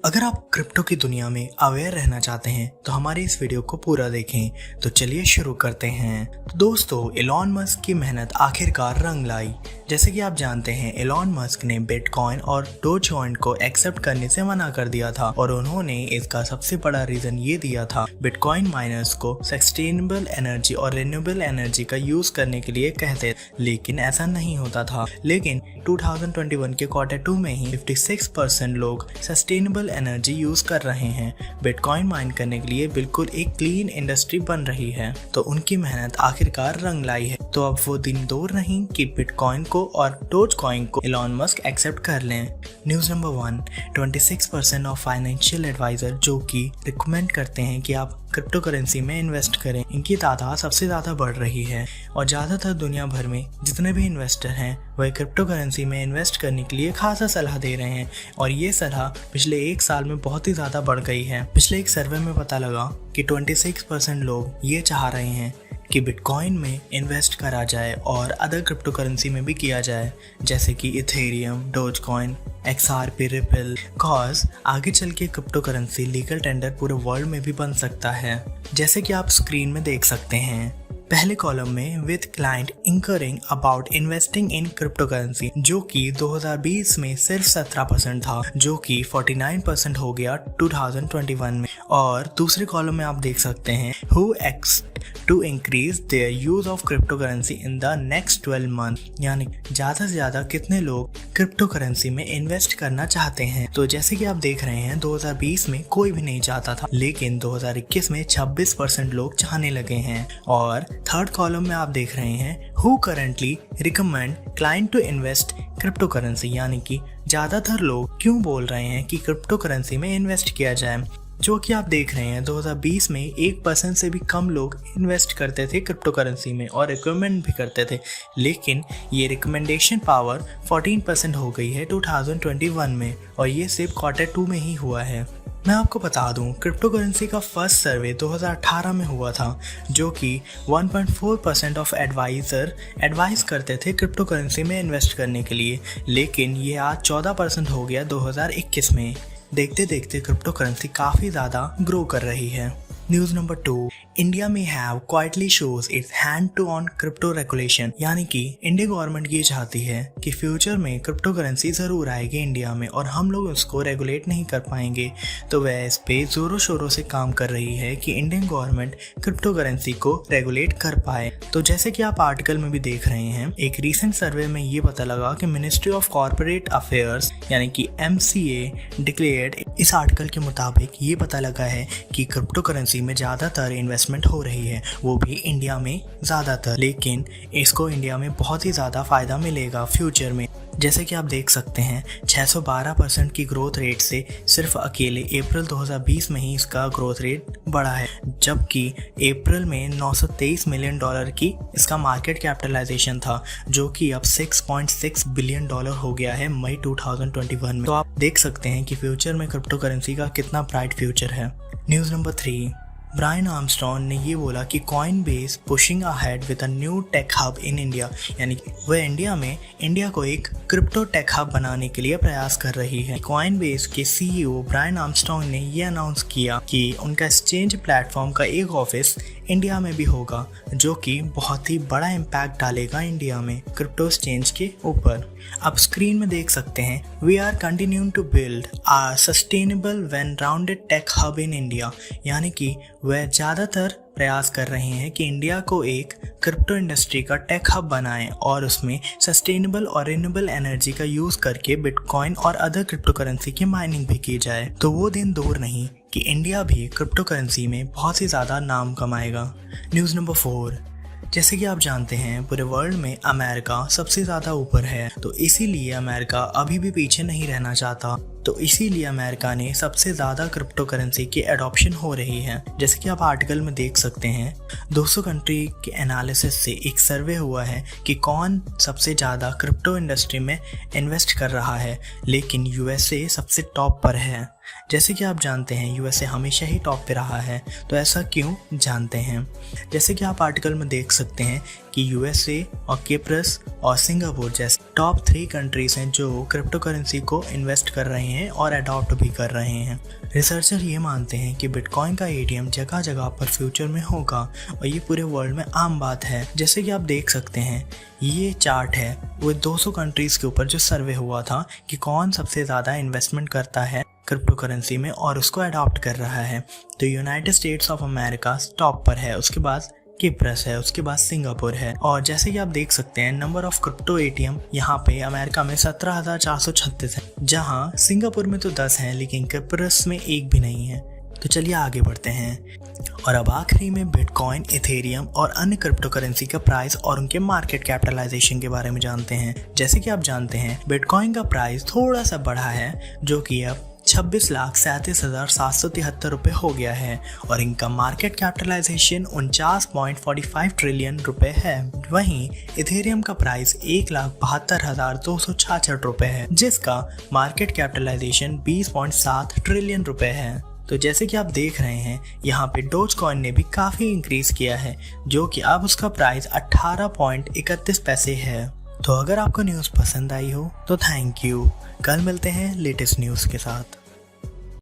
अगर आप क्रिप्टो की दुनिया में अवेयर रहना चाहते हैं तो हमारे इस वीडियो को पूरा देखें। तो चलिए शुरू करते हैं। तो दोस्तों, एलॉन मस्क की मेहनत आखिरकार रंग लाई। जैसे कि आप जानते हैं, एलॉन मस्क ने बिटकॉइन और डोजकॉइन को एक्सेप्ट करने से मना कर दिया था और उन्होंने इसका सबसे बड़ा रीजन ये दिया था, बिटकॉइन माइनर्स को सस्टेनेबल एनर्जी और रिन्यूएबल एनर्जी का यूज करने के लिए कहते, लेकिन ऐसा नहीं होता था। लेकिन 2021 के Q2 में ही 56% लोग सस्टेनेबल एनर्जी यूज कर रहे हैं। बिटकॉइन माइन करने के लिए बिल्कुल एक क्लीन इंडस्ट्री बन रही है, तो उनकी मेहनत आखिरकार रंग लाई है। तो अब वो दिन दूर नहीं कि बिटकॉइन को और डोजकॉइन को एलॉन मस्क एक्सेप्ट कर लें। News number 1, 26% of financial adviser जो कि रिकमेंड करते हैं कि आप क्रिप्टो करेंसी में इन्वेस्ट करें, इनकी तादाद सबसे ज़्यादा बढ़ रही है और ज़्यादातर दुनिया भर में जितने भी इन्वेस्टर हैं वह क्रिप्टो करेंसी में इन्वेस्ट करने के लिए खासा सलाह दे रहे हैं और ये सलाह पिछले एक साल में बहुत ही ज़्यादा बढ़ गई है। पिछले एक सर्वे में पता लगा कि 26% लोग ये चाह रहे हैं कि बिटकॉइन में इन्वेस्ट करा जाए और अदर क्रिप्टो करेंसी में भी किया जाए, जैसे कि Ethereum, Dogecoin, XRP, ripple. Cause आगे चल के क्रिप्टो करेंसी लीगल टेंडर पूरे वर्ल्ड में भी बन सकता है, जैसे कि आप स्क्रीन में देख सकते हैं। पहले कॉलम में with client inquiring about investing in crypto currency, जो कि 2020 में सिर्फ 17% था, जो कि 49% हो गया 2021 में। और दूसरे कॉलम में आप देख सकते हैं who expect to increase their use of crypto currency in the next 12 month, यानी ज़्यादा से ज़्यादा कितने लोग क्रिप्टो करेंसी में इन्वेस्ट करना चाहते हैं। तो जैसे कि आप देख रहे हैं, 2020 में कोई भी नहीं चाहता था, लेकिन 2021 में 26% लोग चाहने लगे हैं। और थर्ड कॉलम में आप देख रहे हैं who currently recommend client to invest crypto currency, यानी कि ज़्यादातर लोग क्यों बोल रहे हैं कि क्रिप्टो करेंसी में इन्वेस्ट किया जाए। जो कि आप देख रहे हैं, 2020 में 1% से भी कम लोग इन्वेस्ट करते थे क्रिप्टो करेंसी में और रिकमेंड भी करते थे, लेकिन ये रिकमेंडेशन पावर 14% हो गई है 2021 में और ये सिर्फ Q2 में ही हुआ है। मैं आपको बता दूं, क्रिप्टो करेंसी का फर्स्ट सर्वे 2018 में हुआ था, जो कि 1.4% ऑफ एडवाइजर एडवाइस करते थे क्रिप्टो करेंसी में इन्वेस्ट करने के लिए, लेकिन ये आज 14% हो गया 2021 में। देखते देखते क्रिप्टो करेंसी काफ़ी ज़्यादा ग्रो कर रही है। न्यूज़ नंबर 2, इंडिया में have quietly shows its hand to on crypto regulation, यानी कि इंडिया गवर्नमेंट ये चाहती है कि फ्यूचर में क्रिप्टो करेंसी ज़रूर आएगी इंडिया में और हम लोग उसको रेगुलेट नहीं कर पाएंगे। तो वह इस पे ज़ोरों शोरों से काम कर रही है कि इंडियन गवर्नमेंट क्रिप्टो करेंसी को रेगुलेट कर पाए। तो जैसे कि आप आर्टिकल में भी देख रहे हैं, एक रिसेंट सर्वे में ये पता लगा कि मिनिस्ट्री ऑफ कॉर्पोरेट अफेयर्स यानी कि MCA डिक्लेयर्ड, इस आर्टिकल के मुताबिक ये पता लगा है कि क्रिप्टो करेंसी में ज़्यादातर इन्वेस्टमेंट हो रही है, वो भी इंडिया में ज़्यादातर, लेकिन इसको इंडिया में बहुत ही ज़्यादा फ़ायदा मिलेगा फ्यूचर में। जैसे कि आप देख सकते हैं, 612% की ग्रोथ रेट से सिर्फ अकेले अप्रैल 2020 में ही इसका ग्रोथ रेट बढ़ा है, जबकि अप्रैल में $923 मिलियन की इसका मार्केट कैपिटलाइजेशन था, जो कि अब $6.6 बिलियन हो गया है मई 2021 में। तो आप देख सकते हैं कि फ्यूचर में क्रिप्टो करेंसी का कितना ब्राइट फ्यूचर है। न्यूज़ नंबर 3, ब्रायन आर्मस्ट्रॉन्ग ने ये बोला कि Coinbase pushing ahead with a new take hub in India, यानी वह इंडिया को एक क्रिप्टो टेक हब बनाने के लिए प्रयास कर रही है। कॉइनबेस के CEO ब्रायन आर्मस्ट्रॉन्ग ने ये अनाउंस किया कि उनका एक्सचेंज प्लेटफॉर्म का एक ऑफिस इंडिया में भी होगा, जो कि बहुत ही बड़ा इम्पैक्ट डालेगा इंडिया में क्रिप्टो एक्सचेंज के ऊपर। आप स्क्रीन में देख सकते हैं, we are continuing to build a sustainable well rounded tech hub in India, यानी कि वह ज़्यादातर प्रयास कर रहे हैं कि इंडिया को एक क्रिप्टो इंडस्ट्री का टेक हब बनाएं और उसमें सस्टेनेबल और रिन्यूएबल एनर्जी का यूज़ करके बिटकॉइन और अदर क्रिप्टो करेंसी की माइनिंग भी की जाए। तो वो दिन दूर नहीं कि इंडिया भी क्रिप्टो करेंसी में बहुत ही ज़्यादा नाम कमाएगा। न्यूज़ नंबर 4, जैसे कि आप जानते हैं, पूरे वर्ल्ड में अमेरिका सबसे ज़्यादा ऊपर है, तो इसीलिए अमेरिका अभी भी पीछे नहीं रहना चाहता। तो इसीलिए अमेरिका ने सबसे ज़्यादा क्रिप्टो करेंसी की एडॉप्शन हो रही है। जैसे कि आप आर्टिकल में देख सकते हैं, 200 कंट्री के एनालिसिस से एक सर्वे हुआ है कि कौन सबसे ज़्यादा क्रिप्टो इंडस्ट्री में इन्वेस्ट कर रहा है, लेकिन USA सबसे टॉप पर है। जैसे कि आप जानते हैं यूएसए हमेशा ही टॉप पे रहा है, तो ऐसा क्यों जानते हैं। जैसे कि आप आर्टिकल में देख सकते हैं कि यूएसए और किप्रस और सिंगापुर जैसे टॉप 3 कंट्रीज हैं जो क्रिप्टो करेंसी को इन्वेस्ट कर रहे हैं और अडॉप्ट भी कर रहे हैं। रिसर्चर ये मानते हैं कि बिटकॉइन का एटीएम जगह जगह पर फ्यूचर में होगा और ये पूरे वर्ल्ड में आम बात है। जैसे कि आप देख सकते हैं ये चार्ट है वो 200 कंट्रीज के ऊपर जो सर्वे हुआ था कि कौन सबसे ज़्यादा इन्वेस्टमेंट करता है क्रिप्टो करेंसी में और उसको अडॉप्ट कर रहा है। तो United states of America top पर है, उसके बाद किप्रस है, उसके बाद सिंगापुर है। और जैसे कि आप देख सकते हैं नंबर ऑफ क्रिप्टो एटीएम यहाँ पे अमेरिका में 17,436 है, जहाँ सिंगापुर में तो 10 हैं लेकिन किप्रस में एक भी नहीं है। तो चलिए आगे बढ़ते हैं और अब आखिरी में बिटकॉइन, इथेरियम और अन्य क्रिप्टो करेंसी का प्राइस और उनके मार्केट कैपिटलाइजेशन के बारे में जानते हैं। जैसे कि आप जानते हैं बिटकॉइन का प्राइस थोड़ा सा बढ़ा है जो कि अब 26,37,773 रुपये हो गया है और इनका मार्केट कैपिटलाइजेशन 49.45 ट्रिलियन रुपए है। वहीं इथेरियम का प्राइस 1,72,266 रुपये है जिसका मार्केट कैपिटलाइजेशन 20.7 ट्रिलियन रुपए है। तो जैसे कि आप देख रहे हैं यहाँ पे डोज कॉइन ने भी काफ़ी इंक्रीज किया है जो कि अब उसका प्राइस 18.31 पैसे है। तो अगर आपको न्यूज़ पसंद आई हो तो थैंक यू। कल मिलते हैं लेटेस्ट न्यूज़ के साथ।